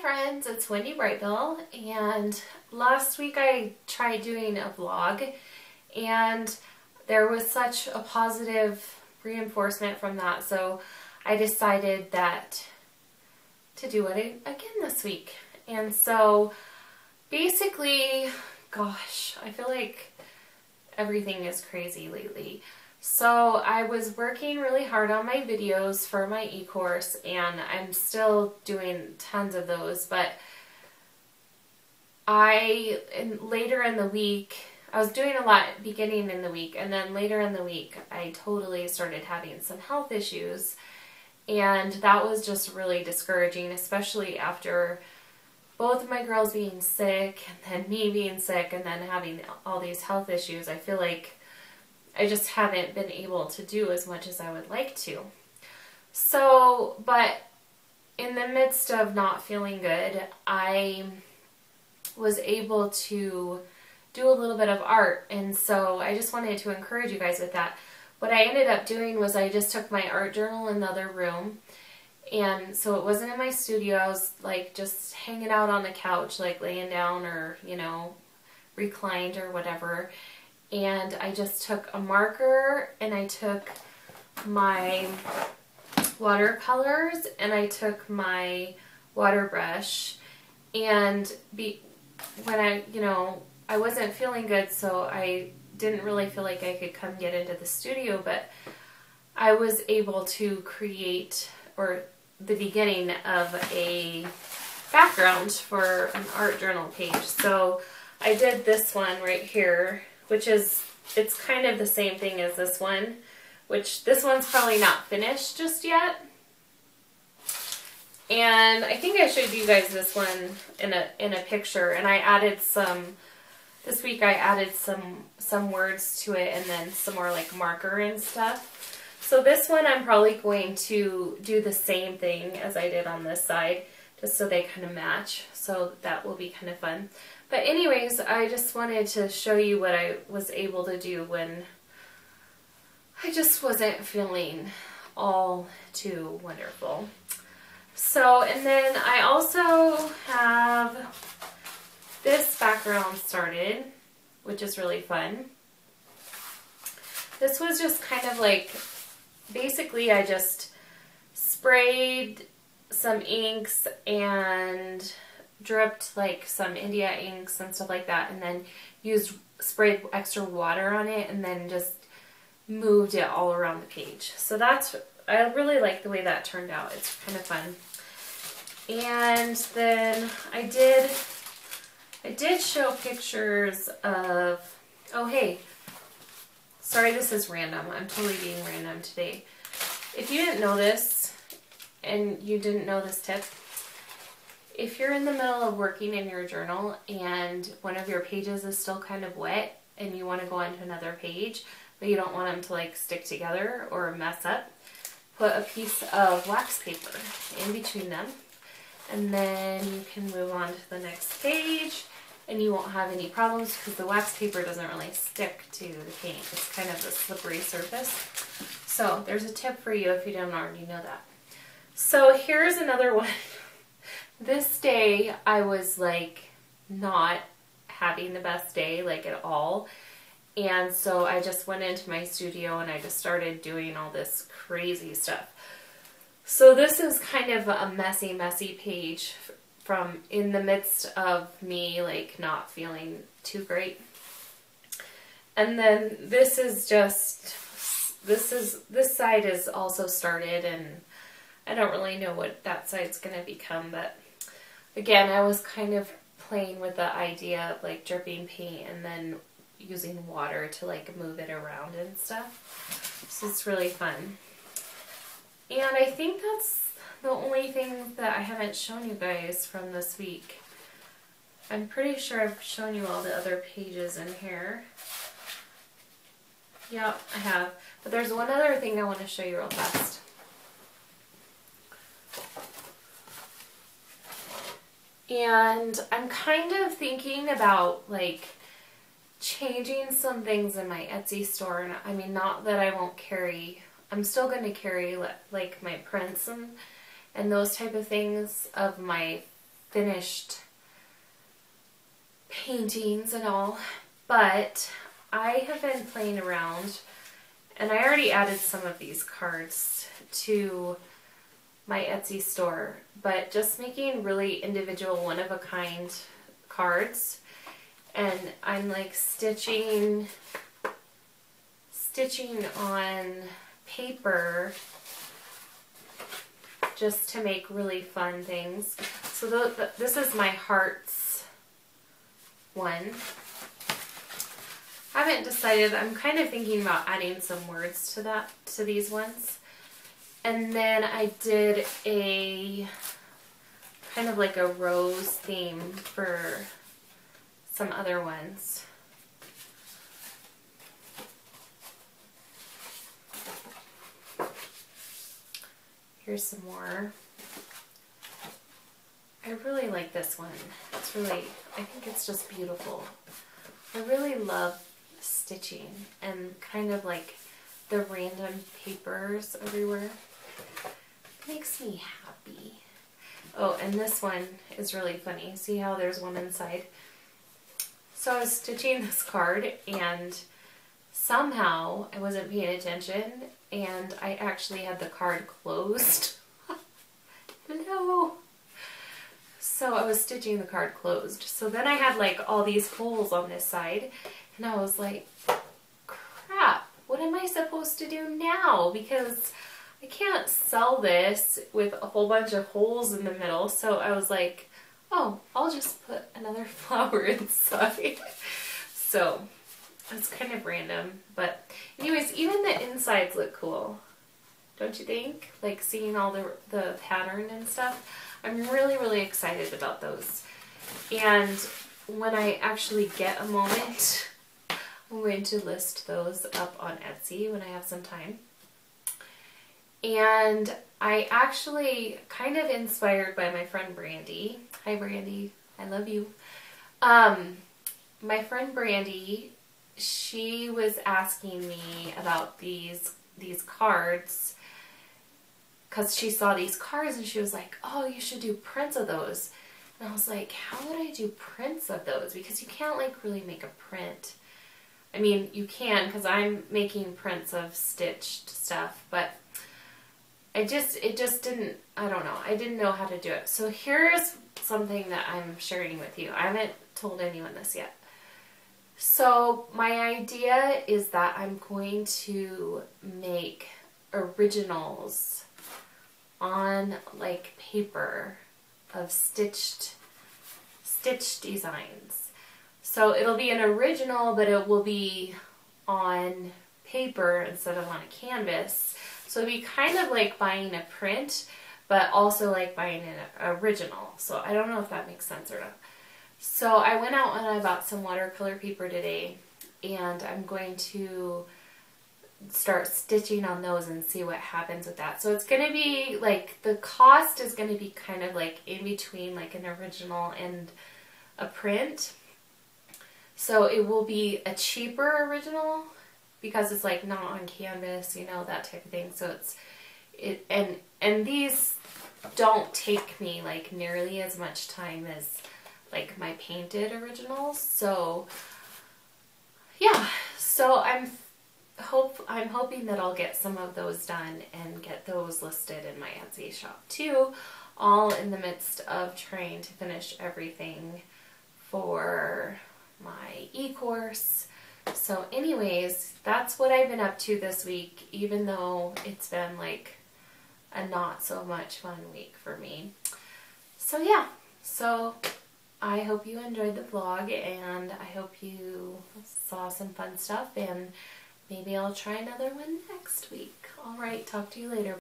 friends, it's Wendy Brightbill, and last week I tried doing a vlog and there was such a positive reinforcement from that, so I decided that to do it again this week. And so basically, gosh, I feel like everything is crazy lately. So I was working really hard on my videos for my e-course, and I'm still doing tons of those, but later in the week, I was doing a lot beginning in the week, and then later in the week I totally started having some health issues, and that was just really discouraging, especially after both of my girls being sick, and then me being sick, and then having all these health issues. I feel like I just haven't been able to do as much as I would like to. So, but in the midst of not feeling good, I was able to do a little bit of art, and so I just wanted to encourage you guys with that. What I ended up doing was I just took my art journal in the other room, and so it wasn't in my studio. I was like just hanging out on the couch, like laying down or, you know, reclined or whatever. And I just took a marker and I took my watercolors and I took my water brush, and when I wasn't feeling good, so I didn't really feel like I could come get into the studio, but I was able to create the beginning of a background for an art journal page. So I did this one right here, which is, it's kind of the same thing as this one, which this one's probably not finished just yet. And I think I showed you guys this one in a picture, and I added this week I added some words to it, and then some more like marker and stuff. So this one I'm probably going to do the same thing as I did on this side, just so they kind of match. So that will be kind of fun. But anyways, I just wanted to show you what I was able to do when I just wasn't feeling all too wonderful. So, and then I also have this background started, which is really fun. This was just kind of like, basically I just sprayed some inks and dripped like some India inks and stuff like that, and then sprayed extra water on it, and then just moved it all around the page. So I really like the way that turned out. It's kind of fun. And then I did show pictures of, oh hey, sorry, this is random. I'm totally being random today. If you didn't know this, and you didn't know this tip, if you're in the middle of working in your journal and one of your pages is still kind of wet and you want to go on to another page, but you don't want them to like stick together or mess up, put a piece of wax paper in between them, and then you can move on to the next page and you won't have any problems because the wax paper doesn't really stick to the paint. It's kind of a slippery surface. So there's a tip for you if you don't already know that. So here's another one. This day I was like not having the best day, like at all. And so I just went into my studio and I just started doing all this crazy stuff. So this is kind of a messy page from in the midst of me like not feeling too great. And then this is just, this side is also started, and I don't really know what that side's going to become, but again, I was kind of playing with the idea of like dripping paint and then using water to like move it around and stuff. So it's really fun. And I think that's the only thing that I haven't shown you guys from this week. I'm pretty sure I've shown you all the other pages in here. Yeah, I have. But there's one other thing I want to show you real fast. And I'm kind of thinking about like changing some things in my Etsy store. And I mean, not that I won't carry, I'm still going to carry like my prints and those type of things of my finished paintings and all, but I have been playing around, and I already added some of these cards to my Etsy store, but just making really individual one-of-a-kind cards, and I'm like stitching on paper just to make really fun things. So this is my hearts one. I haven't decided. I'm kind of thinking about adding some words to these ones. And then I did a kind of like a rose theme for some other ones. Here's some more. I really like this one. It's really, I think it's just beautiful. I really love stitching and kind of like the random papers everywhere. It makes me happy. Oh, and this one is really funny. See how there's one inside? So I was stitching this card and somehow I wasn't paying attention and I actually had the card closed. No. So I was stitching the card closed. So then I had like all these holes on this side and I was like, crap, what am I supposed to do now? Because I can't sell this with a whole bunch of holes in the middle. So I was like, oh, I'll just put another flower inside. So it's kind of random, but anyways, even the insides look cool, don't you think? Like seeing all the pattern and stuff. I'm really, really excited about those. And when I actually get a moment, I'm going to list those up on Etsy when I have some time. And I actually, kind of inspired by my friend Brandy. Hi Brandy, I love you. My friend Brandy, she was asking me about these cards because she saw these cards and she was like, oh, you should do prints of those. And I was like, how would I do prints of those? Because you can't like really make a print. I mean, you can because I'm making prints of stitched stuff, but it just didn't, I don't know. I didn't know how to do it. So here's something that I'm sharing with you. I haven't told anyone this yet. So my idea is that I'm going to make originals on like paper of stitched designs. So it'll be an original, but it will be on paper instead of on a canvas. So it'd be kind of like buying a print, but also like buying an original. So I don't know if that makes sense or not. So I went out and I bought some watercolor paper today, and I'm going to start stitching on those and see what happens with that. So it's going to be like, the cost is going to be kind of like in between like an original and a print. So it will be a cheaper original because it's like not on canvas, you know, that type of thing. So and these don't take me like nearly as much time as like my painted originals. So yeah, so I'm hoping that I'll get some of those done and get those listed in my Etsy shop too, all in the midst of trying to finish everything for my e-course. So anyways, that's what I've been up to this week, even though it's been like a not so much fun week for me. So yeah, so I hope you enjoyed the vlog, and I hope you saw some fun stuff, and maybe I'll try another one next week. Alright, talk to you later.